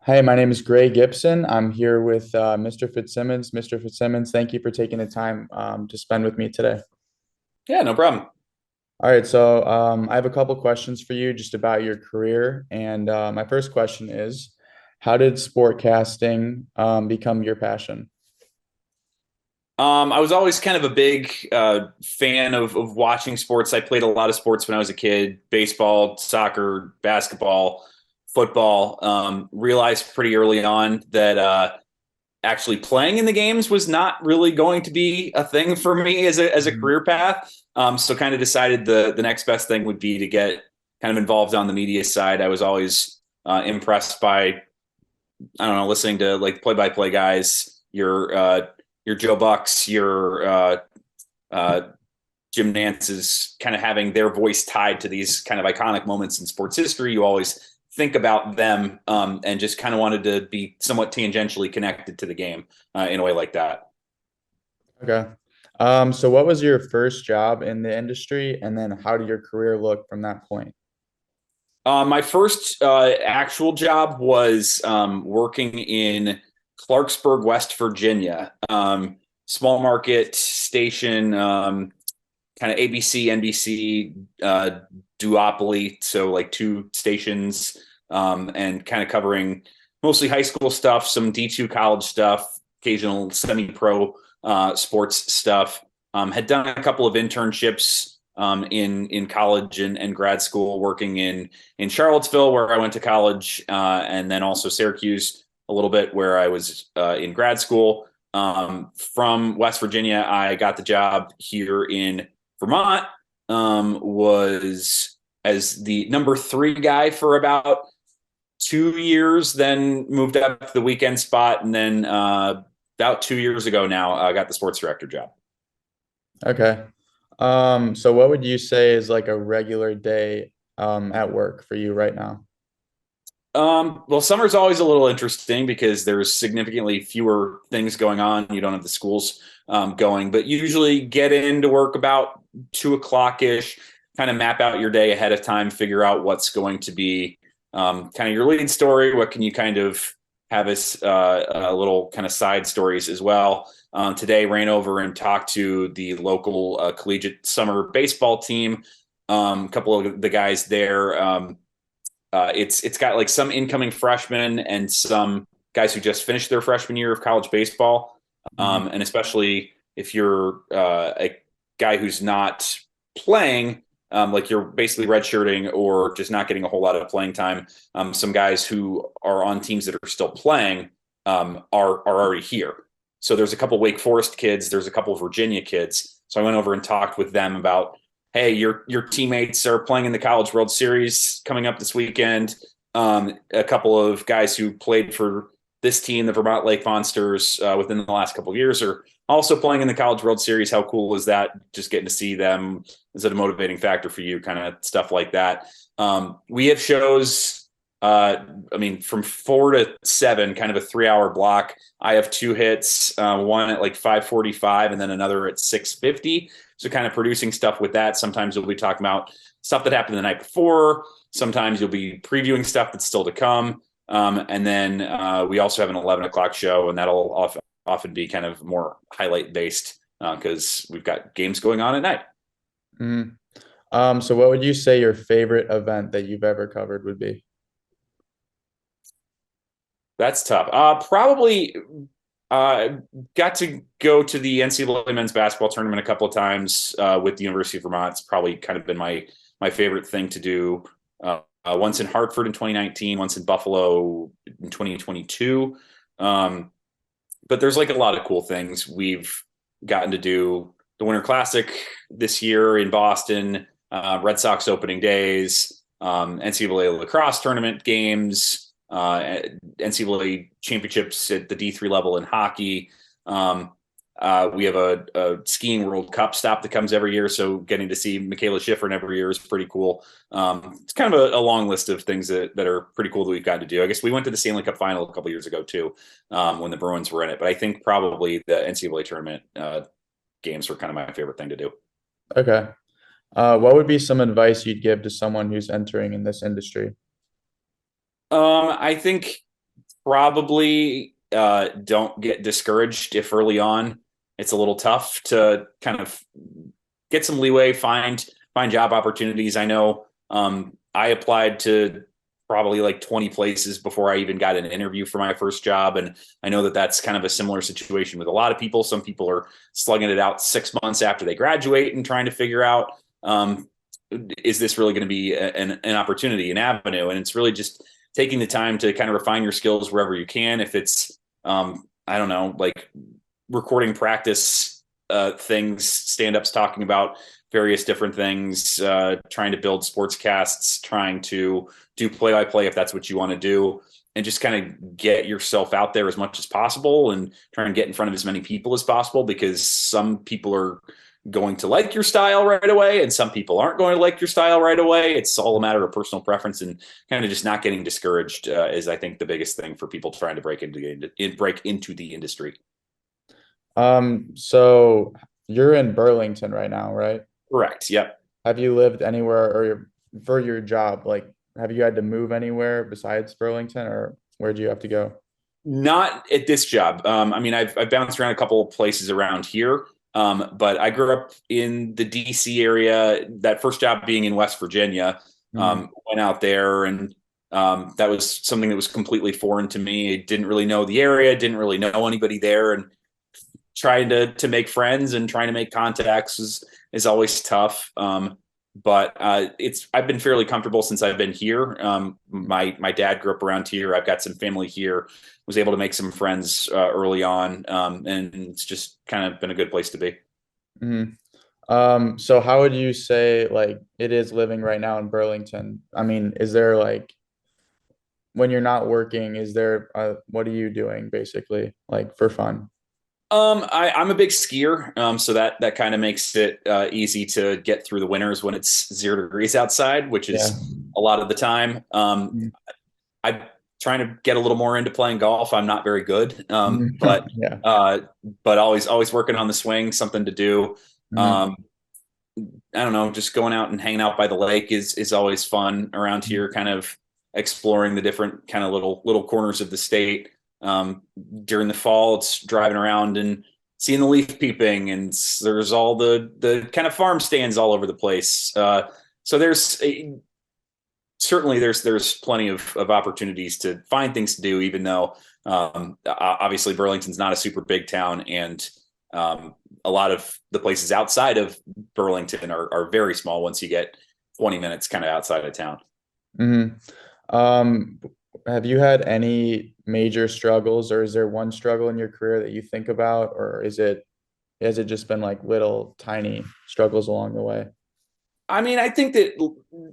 Hi, my name is Gray Gibson. I'm here with Mr. Fitzsimmons. Mr. Fitzsimmons, thank you for taking the time to spend with me today. Yeah, no problem. All right, so I have a couple questions for you just about your career. And my first question is, how did sportcasting become your passion? I was always kind of a big fan of watching sports. I played a lot of sports when I was a kid: baseball, soccer, basketball, football. Realized pretty early on that actually playing in the games was not really going to be a thing for me as a Mhm. career path. So kind of decided the next best thing would be to get kind of involved on the media side. I was always impressed by I don't know, listening to like play-by-play guys, your Joe Bucks, your uh, Jim Nance's, kind of having their voice tied to these kind of iconic moments in sports history. You always think about them, and just kind of wanted to be somewhat tangentially connected to the game in a way like that. Okay. So what was your first job in the industry, and then how did your career look from that point? My first actual job was working in Clarksburg, West Virginia, small market station, kind of ABC, NBC duopoly, so like two stations, and kind of covering mostly high school stuff, some D2 college stuff, occasional semi-pro sports stuff. Had done a couple of internships in college and grad school, working in Charlottesville, where I went to college, and then also Syracuse a little bit, where I was in grad school. From West Virginia, I got the job here in Vermont, was as the number three guy for about 2 years, then moved up to the weekend spot, and then about 2 years ago now, I got the sports director job. Okay. So what would you say is like a regular day at work for you right now? Well, summer's always a little interesting because there's significantly fewer things going on. You don't have the schools going, but usually get into work about 2 o'clock ish, kind of map out your day ahead of time, figure out what's going to be kind of your lead story. What can you kind of have as a little kind of side stories as well. Today, ran over and talked to the local collegiate summer baseball team. A couple of the guys there. It's got like some incoming freshmen and some guys who just finished their freshman year of college baseball, Mhm. and especially if you're a guy who's not playing, like you're basically redshirting or just not getting a whole lot of playing time. Some guys who are on teams that are still playing are already here. So there's a couple Wake Forest kids, there's a couple Virginia kids. So I went over and talked with them about, hey, your teammates are playing in the College World Series coming up this weekend. A couple of guys who played for this team, the Vermont Lake Monsters, within the last couple of years, are also playing in the College World Series. How cool is that? Just getting to see them. Is it a motivating factor for you? Kind of stuff like that. We have shows. I mean, from 4 to 7, kind of a 3 hour block. I have two hits, one at like 5:45, and then another at 6:50. So kind of producing stuff with that. Sometimes you'll be talking about stuff that happened the night before. Sometimes you'll be previewing stuff that's still to come. And then we also have an 11 o'clock show, and that'll often be kind of more highlight based because we've got games going on at night. Mhm. So what would you say your favorite event that you've ever covered would be? That's tough. Probably uh, got to go to the NCAA men's basketball tournament a couple of times with the University of Vermont. It's probably kind of been my favorite thing to do. Once in Hartford in 2019, once in Buffalo in 2022. Um, but there's like a lot of cool things. We've gotten to do the Winter Classic this year in Boston, Red Sox opening days, NCAA lacrosse tournament games, NCAA championships at the D3 level in hockey. Um, we have a skiing World Cup stop that comes every year, so getting to see Michaela Schifrin every year is pretty cool. It's kind of a long list of things that are pretty cool that we've got to do. I guess we went to the Stanley Cup final a couple years ago too, when the Bruins were in it. But I think probably the NCAA tournament games were kind of my favorite thing to do. Okay. What would be some advice you'd give to someone who's entering in this industry? I think Probably don't get discouraged if early on it's a little tough to kind of get some leeway, find job opportunities. I know I applied to probably like 20 places before I even got an interview for my first job. And I know that that's kind of a similar situation with a lot of people. Some people are slugging it out 6 months after they graduate and trying to figure out, is this really going to be an opportunity, an avenue? And it's really just taking the time to kind of refine your skills wherever you can. If it's, I don't know, like recording practice things, stand-ups talking about various different things, trying to build sportscasts, trying to do play-by-play if that's what you want to do, and just kind of get yourself out there as much as possible and try and get in front of as many people as possible, because some people are going to like your style right away and some people aren't going to like your style right away. It's all a matter of personal preference, and kind of just not getting discouraged is, I think, the biggest thing for people trying to break into the industry. So you're in Burlington right now, right? Correct. Yep. Have you lived anywhere or for your job? Like, have you had to move anywhere besides Burlington, or where'd you have to go? Not at this job. I mean, I've bounced around a couple of places around here, but I grew up in the DC area. That first job being in West Virginia, Mhm. went out there, and that was something that was completely foreign to me. I didn't really know the area, didn't really know anybody there, and trying to make friends and trying to make contacts is always tough. But it's I've been fairly comfortable since I've been here. My dad grew up around here. I've got some family here. Was able to make some friends early on, and it's just kind of been a good place to be. Mhm. So how would you say like it is living right now in Burlington? I mean, is there like when you're not working, is there what are you doing basically like for fun? I'm a big skier, so that kind of makes it easy to get through the winters when it's 0 degrees outside, which Yeah. is a lot of the time. Mhm. I'm trying to get a little more into playing golf. I'm not very good, Mhm. Yeah. uh, but always working on the swing, something to do. Mhm. Um, I don't know, just going out and hanging out by the lake is always fun around here. Kind of exploring the different kind of little corners of the state. Um, During the fall, it's driving around and seeing the leaf peeping, and there's all the kind of farm stands all over the place. So certainly there's plenty of opportunities to find things to do, even though obviously Burlington's not a super big town, and a lot of the places outside of Burlington are very small once you get 20 minutes kind of outside of town. Mhm. Um, have you had any major struggles, or is there one struggle in your career that you think about, or has it just been like little tiny struggles along the way? I mean, I think that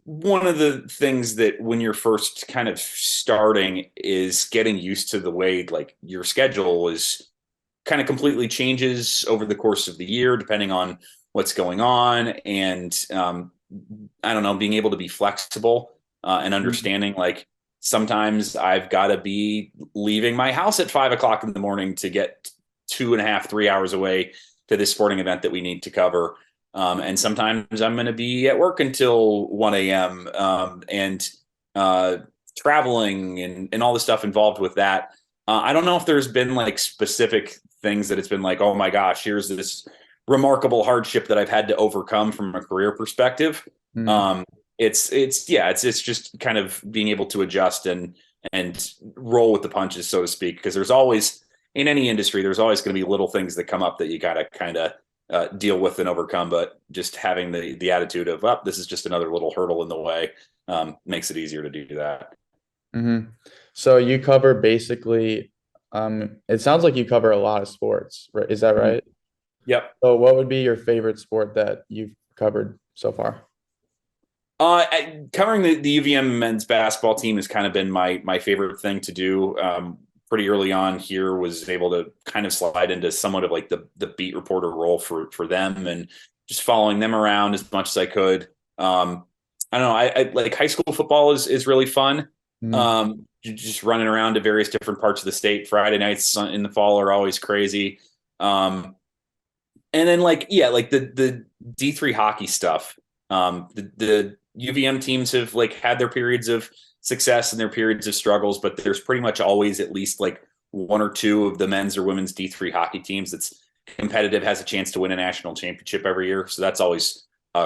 one of the things that when you're first kind of starting is getting used to the way like your schedule is kind of completely changes over the course of the year, depending on what's going on. And I don't know, being able to be flexible and Mhm. understanding like sometimes I've got to be leaving my house at 5 o'clock in the morning to get 2.5, 3 hours away to this sporting event that we need to cover. And sometimes I'm going to be at work until 1 a.m. And uh, traveling and all the stuff involved with that. I don't know if there's been like specific things that it's been like, oh my gosh, here's this remarkable hardship that I've had to overcome from a career perspective. Mhm. Um, it's just kind of being able to adjust and roll with the punches, so to speak, because there's always in any industry there's always going to be little things that come up that you got to kind of deal with and overcome. But just having the attitude of, oh, this is just another little hurdle in the way, makes it easier to do that. Mhm. So you cover basically, it sounds like you cover a lot of sports, right? Is that Mhm. right? Yep. So what would be your favorite sport that you've covered so far? Covering the UVM men's basketball team has kind of been my favorite thing to do. Pretty early on here, was able to kind of slide into somewhat of like the beat reporter role for them, and just following them around as much as I could. I don't know. I like high school football is really fun. Mhm. Just running around to various different parts of the state. Friday nights in the fall are always crazy. And then like yeah, like the D3 hockey stuff. The UVM teams have like had their periods of success and their periods of struggles, but there's pretty much always at least like one or two of the men's or women's D3 hockey teams that's competitive, has a chance to win a national championship every year. So that's always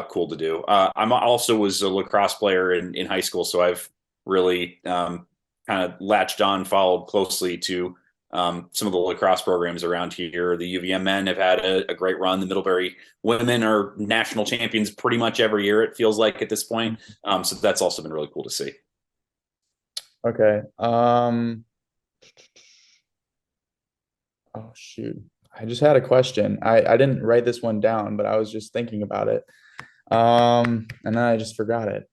cool to do. I'm also was a lacrosse player in high school, so I've really kind of latched on, followed closely to some of the lacrosse programs around here. The UVM men have had a great run. The Middlebury women are national champions pretty much every year, it feels like at this point. So that's also been really cool to see. Okay. Oh shoot. I just had a question. I didn't write this one down, but I was just thinking about it. And then I just forgot it.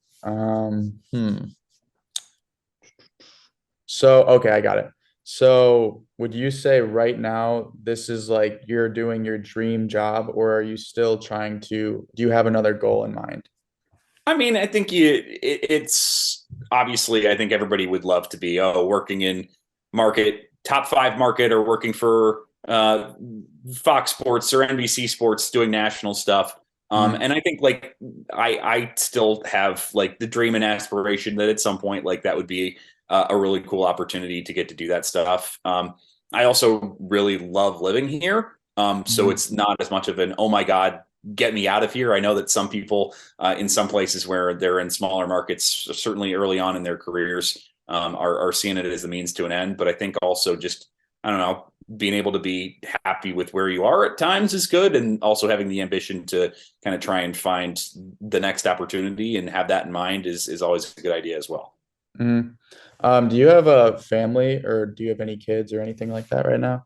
So, okay, I got it. So, would you say right now this is like you're doing your dream job, or are you still trying to, do you have another goal in mind? I mean, I think it's obviously, I think everybody would love to be working in market, top five market, or working for Fox Sports or NBC Sports doing national stuff. Mhm. And I think like I still have like the dream and aspiration that at some point like that would be a really cool opportunity to get to do that stuff. I also really love living here. So Mhm. it's not as much of an, oh my God, get me out of here. I know that some people in some places where they're in smaller markets, certainly early on in their careers, are seeing it as a means to an end. But I think also just, I don't know, being able to be happy with where you are at times is good. And also having the ambition to kind of try and find the next opportunity and have that in mind is always a good idea as well. Mhm. Do you have a family or do you have any kids or anything like that right now?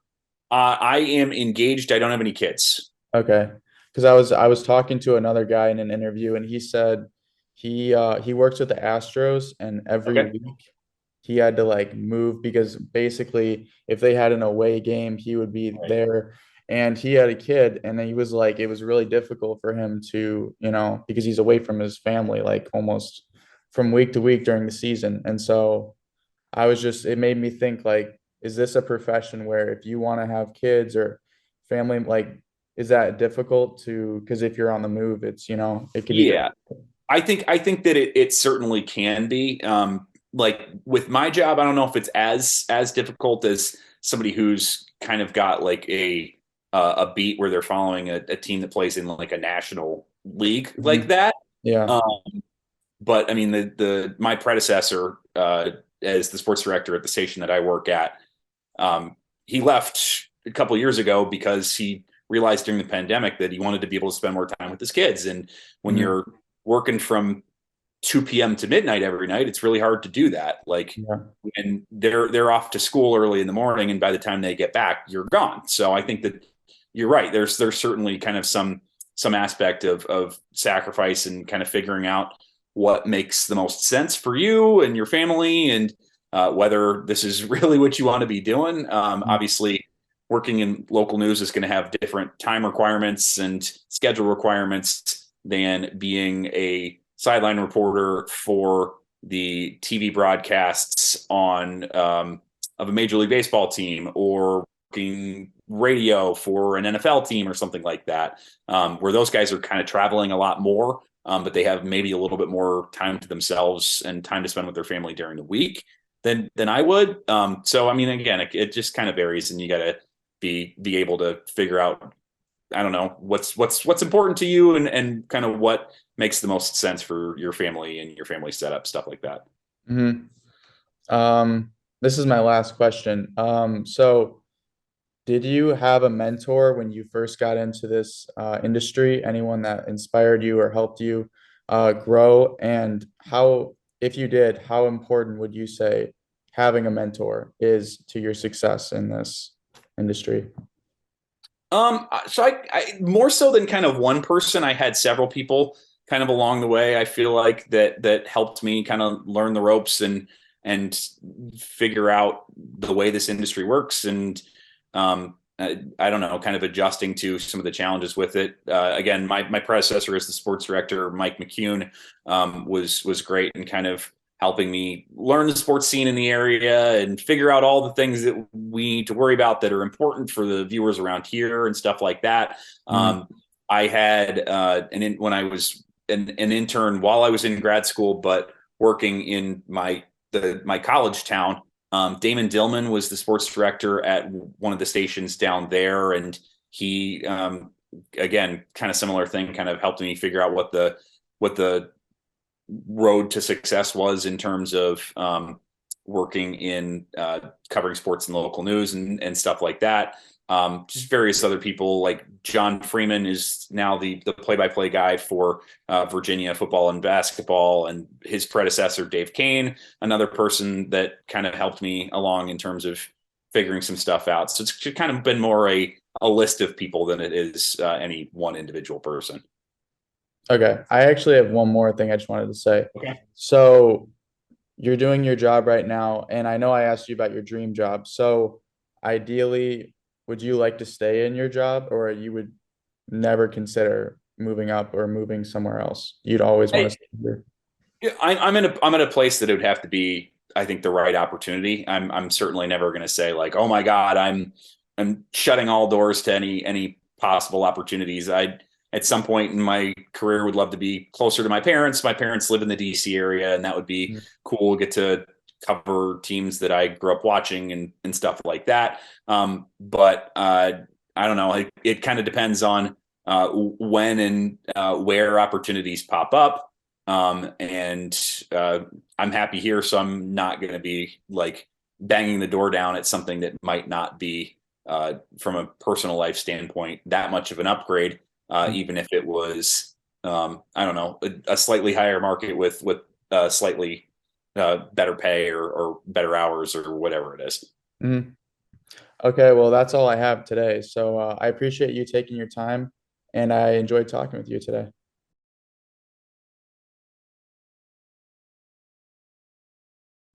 I am engaged. I don't have any kids. Okay. Because I was talking to another guy in an interview and he said he works with the Astros and every Okay. week he had to like move because basically if they had an away game he would be Right. there, and he had a kid and he was like it was really difficult for him to, because he's away from his family like almost from week to week during the season. And so it made me think like, is this a profession where if you want to have kids or family, like, is that difficult to, because if you're on the move, it could be Yeah. difficult. I think that it certainly can be. Like with my job, I don't know if it's as difficult as somebody who's kind of got like a beat where they're following a team that plays in like a national league like Mhm. that. Yeah. But I mean, the my predecessor as the sports director at the station that I work at, he left a couple of years ago because he realized during the pandemic that he wanted to be able to spend more time with his kids. And when Mhm. you're working from 2 p.m. to midnight every night, it's really hard to do that. Like Yeah. when they're off to school early in the morning, and by the time they get back, you're gone. So I think that you're right. There's certainly kind of some aspect of sacrifice and kind of figuring out what makes the most sense for you and your family, and whether this is really what you want to be doing. Mhm. Obviously, working in local news is going to have different time requirements and schedule requirements than being a sideline reporter for the TV broadcasts on of a Major League Baseball team, or working radio for an NFL team or something like that, where those guys are kind of traveling a lot more, but they have maybe a little bit more time to themselves and time to spend with their family during the week than I would. So I mean, again, it just kind of varies, and you got to be able to figure out, I don't know, what's important to you, and kind of what makes the most sense for your family and your family setup, stuff like that. Mhm. This is my last question. So did you have a mentor when you first got into this industry? Anyone that inspired you or helped you grow? And how, if you did, how important would you say having a mentor is to your success in this industry? So I more so than kind of one person, I had several people kind of along the way. I feel like that helped me kind of learn the ropes and figure out the way this industry works, and I don't know, kind of adjusting to some of the challenges with it. Again, my predecessor as the sports director, Mike McCune, was great and kind of helping me learn the sports scene in the area and figure out all the things that we need to worry about that are important for the viewers around here and stuff like that. Mhm. I had, when I was an intern while I was in grad school, but working in my college town. Damon Dillman was the sports director at one of the stations down there, and he again, kind of similar thing, kind of helped me figure out what the road to success was in terms of working in covering sports and local news and stuff like that. Just various other people, like John Freeman is now the play-by-play guy for Virginia football and basketball, and his predecessor Dave Kane, another person that kind of helped me along in terms of figuring some stuff out. So it's kind of been more a list of people than it is any one individual person. Okay. I actually have one more thing I just wanted to say. Okay. So you're doing your job right now, and I know I asked you about your dream job. So ideally, would you like to stay in your job, or you would never consider moving up or moving somewhere else? You'd always want to stay here. I'm in a place that it would have to be, I think, the right opportunity. I'm certainly never going to say like, oh my God, I'm shutting all doors to any possible opportunities. I at some point in my career would love to be closer to my parents. My parents live in the DC area, and that would be cool. Get to cover teams that I grew up watching and stuff like that. But I don't know. It kind of depends on when and where opportunities pop up. And I'm happy here, so I'm not going to be like banging the door down at something that might not be from a personal life standpoint that much of an upgrade, even if it was I don't know, a slightly higher market with slightly better pay or better hours or whatever it is. Mm-hmm. Okay, well, that's all I have today. So I appreciate you taking your time, and I enjoyed talking with you today.